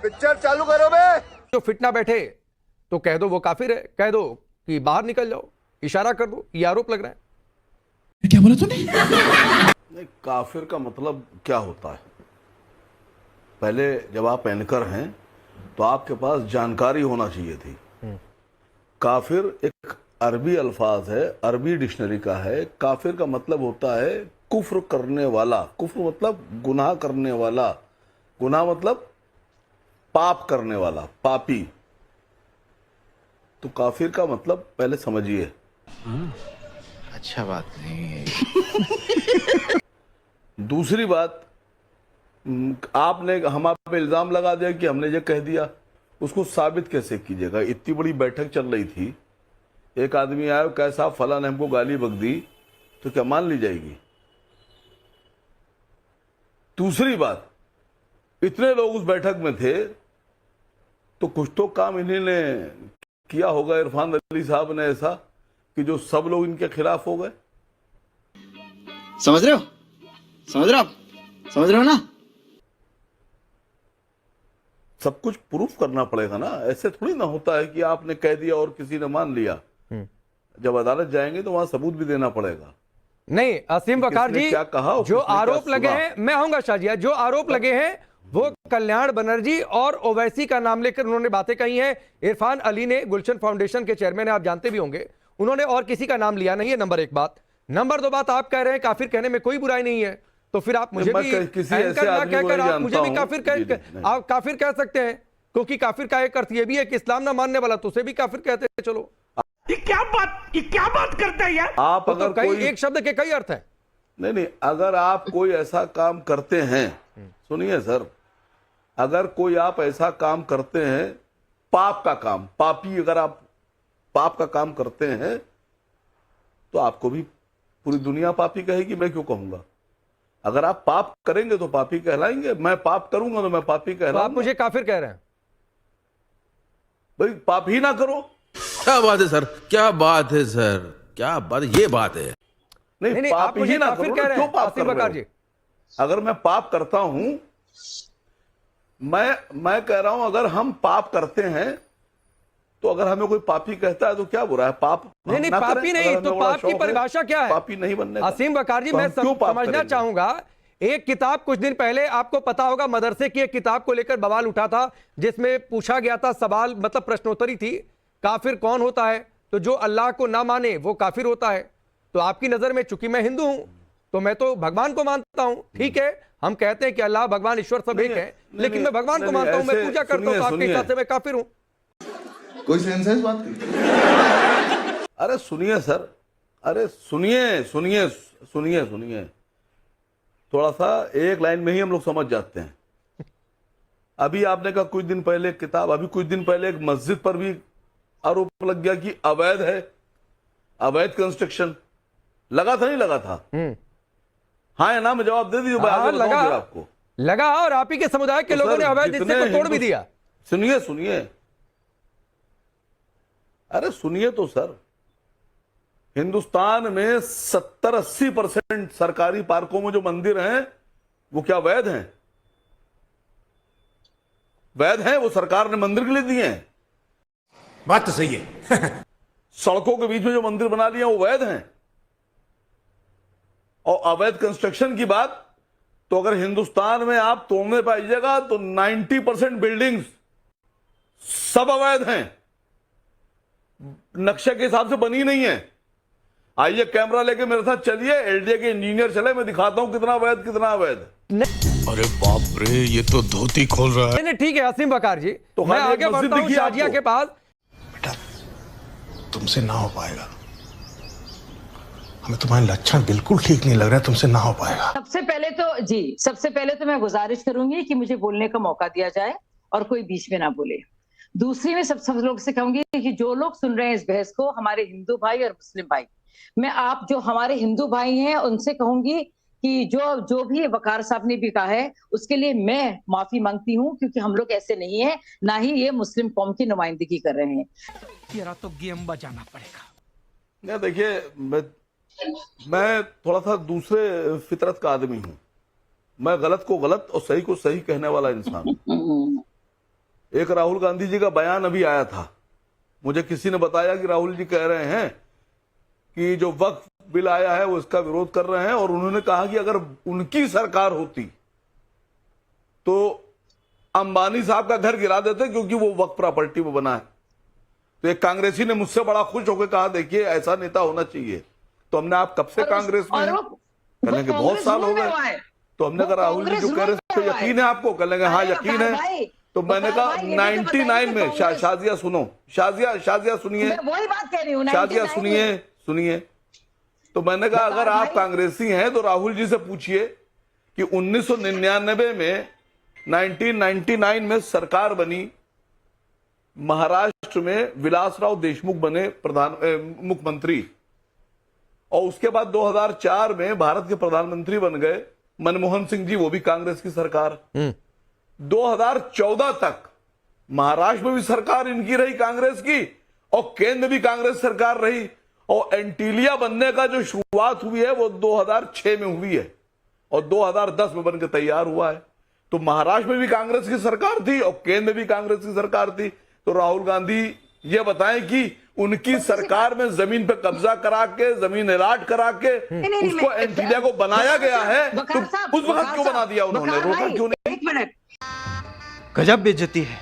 Picture चालू करो बे। जो फिट ना बैठे तो कह दो वो काफिर है, कह दो कि बाहर निकल जाओ, इशारा कर दो, ये आरोप लग रहा है। क्या बोला तूने? नहीं, काफिर का मतलब क्या होता है? पहले जब आप एंकर हैं तो आपके पास जानकारी होना चाहिए थी। काफिर एक अरबी अल्फाज है, अरबी डिक्शनरी का है। काफिर का मतलब होता है कुफ्र करने वाला। कुफ्र मतलब गुनाह करने वाला, गुनाह मतलब पाप करने वाला, पापी। तो काफिर का मतलब पहले समझिए। अच्छा बात नहीं है। दूसरी बात, आपने हम आप पे इल्जाम लगा दिया कि हमने ये कह दिया, उसको साबित कैसे कीजिएगा? इतनी बड़ी बैठक चल रही थी, एक आदमी आया कैसा फला ने हमको गाली बक दी, तो क्या मान ली जाएगी? दूसरी बात, इतने लोग उस बैठक में थे तो कुछ तो काम इन्होंने किया होगा इरफान अली साहब ने ऐसा कि जो सब लोग इनके खिलाफ हो गए। समझ रहे हो? समझ रहे हो आप? समझ रहे हो ना? सब कुछ प्रूफ करना पड़ेगा ना, ऐसे थोड़ी ना होता है कि आपने कह दिया और किसी ने मान लिया। जब अदालत जाएंगे तो वहां सबूत भी देना पड़ेगा। नहीं असीम वकार जी, क्या कहा और जो किसने क्या आरोप लगे सुना? हैं, मैं आऊंगा शाहजिया, जो आरोप लगे हैं वो कल्याण बनर्जी और ओवैसी का नाम लेकर उन्होंने बातें कही हैं। इरफान अली ने, गुलशन फाउंडेशन के चेयरमैन है, आप जानते भी होंगे, उन्होंने और किसी का नाम लिया नहीं है। नंबर एक बात। नंबर दो बात, आप कह रहे हैं काफिर कहने में कोई बुराई नहीं है, तो फिर आप मुझे भी एंकर ना कहकर आप मुझे भी आप काफिर कह सकते हैं, क्योंकि काफिर का एक अर्थ यह भी है कि इस्लाम ना मानने वाला, तो उसे भी काफिर कहते हैं। चलो, ये क्या बात करता है यार? आप तो अगर कई कोई एक शब्द के कई अर्थ हैं। नहीं, अगर आप कोई ऐसा काम करते हैं, सुनिए सर, अगर कोई आप ऐसा काम करते हैं, पाप का काम, पापी, अगर आप पाप का काम करते हैं तो आपको भी पूरी दुनिया पापी कहेगी, मैं क्यों कहूंगा? अगर आप पाप करेंगे तो पापी कहलाएंगे, मैं पाप करूंगा तो मैं पापी तो आप कहलाऊंगा। मुझे काफिर कह रहे हैं? भाई पाप ही ना करो। क्या बात है सर, क्या बात है सर, क्या बात, ये बात है। नहीं, पाप आप मुझे ही ना काफिर करो कह ना, रहे क्यों हैं पाप आसिम कर रहे वकार हो? जी? अगर मैं पाप करता हूं, मैं कह रहा हूं, अगर हम पाप करते हैं तो अगर हमें कोई पापी कहता है तो क्या बुरा है? पाप नहीं, ना पापी करें। नहीं, अगर हमें तो बड़ा पाप की शौक है परिभाषा क्या है? पापी नहीं बनने का, असीम वकार जी, तो मैं हम क्यों पाप समझना करेंगे? चाहूंगा, एक किताब कुछ दिन पहले आपको पता होगा, मदरसे की एक किताब को लेकर बवाल उठा था, जिसमें पूछा गया था सवाल, मतलब प्रश्नोत्तरी थी, काफिर कौन होता है? तो जो अल्लाह को ना माने वो काफिर होता है। तो आपकी नजर में, चूंकि मैं हिंदू हूं तो मैं तो भगवान को मानता हूं, ठीक है, हम कहते हैं कि अल्लाह भगवान ईश्वर सब एक है, लेकिन मैं भगवान को मानता हूं, मैं पूजा करता हूं, तो आपके हिसाब से मैं काफिर हूं। कोई सेंस है इस बात की? अरे सुनिए सर, अरे सुनिए सुनिए सुनिए सुनिए, थोड़ा सा एक लाइन में ही हम लोग समझ जाते हैं। अभी आपने कहा कुछ दिन पहले किताब, अभी कुछ दिन पहले एक मस्जिद पर भी आरोप लग गया कि अवैध है, अवैध कंस्ट्रक्शन। लगा था नहीं लगा था? हाँ या ना में जवाब दे दीजिए, लगा, आपको लगा, और आप ही के समुदाय के लोगों ने अवैध हिस्से को तोड़ भी दिया। सुनिए सुनिए, अरे सुनिए तो सर, हिंदुस्तान में 70-80% सरकारी पार्कों में जो मंदिर हैं वो क्या वैध हैं? वैध हैं, वो सरकार ने मंदिर के लिए दिए हैं। बात तो सही है। सड़कों के बीच में जो मंदिर बना लिए वो वैध हैं। और अवैध कंस्ट्रक्शन की बात, तो अगर हिंदुस्तान में आप तोड़ने पाइएगा तो 90% बिल्डिंग्स सब अवैध हैं, नक्शे के हिसाब से बनी नहीं है। आइए कैमरा लेके मेरे साथ चलिए, एलडीए के इंजीनियर चले, मैं दिखाता हूं कितना अवैध कितना अवैध। अरे बाप रे, ये तो धोती खोल रहा है। नहीं, ठीक है असीम वकार जी, तो मैं खाली एक आगे मस्जिद बढ़ता हूं दिखी शाजिया आपको? के पास। बेटा, तुमसे ना हो पाएगा, हमें तुम्हारे लक्षण बिल्कुल ठीक नहीं लग रहा है, तुमसे ना हो पाएगा। सबसे पहले तो मैं गुजारिश करूंगी कि मुझे बोलने का मौका दिया जाए और कोई बीच में ना बोले। दूसरी में सब लोग से कहूंगी कि जो लोग सुन रहे हैं इस बहस को, हमारे हिंदू भाई और मुस्लिम भाई, मैं आप जो हमारे हिंदू भाई हैं उनसे कहूंगी कि जो भी वकार साहब ने भी कहा है उसके लिए मैं माफी मांगती हूं, क्योंकि हम लोग ऐसे नहीं है, ना ही ये मुस्लिम कौम की नुमाइंदगी कर रहे हैं। तेरा तो गेम बजाना पड़ेगा। देखिए, मैं थोड़ा सा दूसरे फितरत का आदमी हूं। मैं गलत को गलत और सही को सही कहने वाला इंसान हूं। एक राहुल गांधी जी का बयान अभी आया था, मुझे किसी ने बताया कि राहुल जी कह रहे हैं कि जो वक्फ बिल आया है वो इसका विरोध कर रहे हैं, और उन्होंने कहा कि अगर उनकी सरकार होती तो अंबानी साहब का घर गिरा देते क्योंकि वो वक्फ प्रॉपर्टी में बना है। तो एक कांग्रेसी ने मुझसे बड़ा खुश होकर कहा, देखिए ऐसा नेता होना चाहिए। तो हमने, आप कब से कांग्रेस में हैं? कहेंगे बहुत साल हो गए। तो हमने कहा राहुल जी जो कह रहे थे यकीन है आपको? कहेंगे हाँ यकीन है। तो मैंने कहा 99 में, शाजिया सुनो, शाजिया सुनिए, वही बात कह रही हूँ, शाजिया सुनिए। तो मैंने कहा अगर आप कांग्रेसी हैं तो राहुल जी से पूछिए कि 1999 में 1999 में सरकार बनी, महाराष्ट्र में विलासराव देशमुख बने मुख्यमंत्री, और उसके बाद 2004 में भारत के प्रधानमंत्री बन गए मनमोहन सिंह जी, वो भी कांग्रेस की सरकार। 2014 तक महाराष्ट्र में भी सरकार इनकी रही, कांग्रेस की, और केंद्र भी कांग्रेस सरकार रही। और एंटीलिया बनने का जो शुरुआत हुई है वो 2006 में हुई है और 2010 में बनकर तैयार हुआ है। तो महाराष्ट्र में भी कांग्रेस की सरकार थी और केंद्र भी कांग्रेस की सरकार थी। तो राहुल गांधी ये बताएं कि उनकी सरकार में जमीन पे कब्जा करा के, जमीन अलॉट करा के उसको एंटीलिया को बनाया गया है, तो उस वक्त क्यों बना दिया उन्होंने? रोका क्यों नहीं? गजब बेइज्जती है।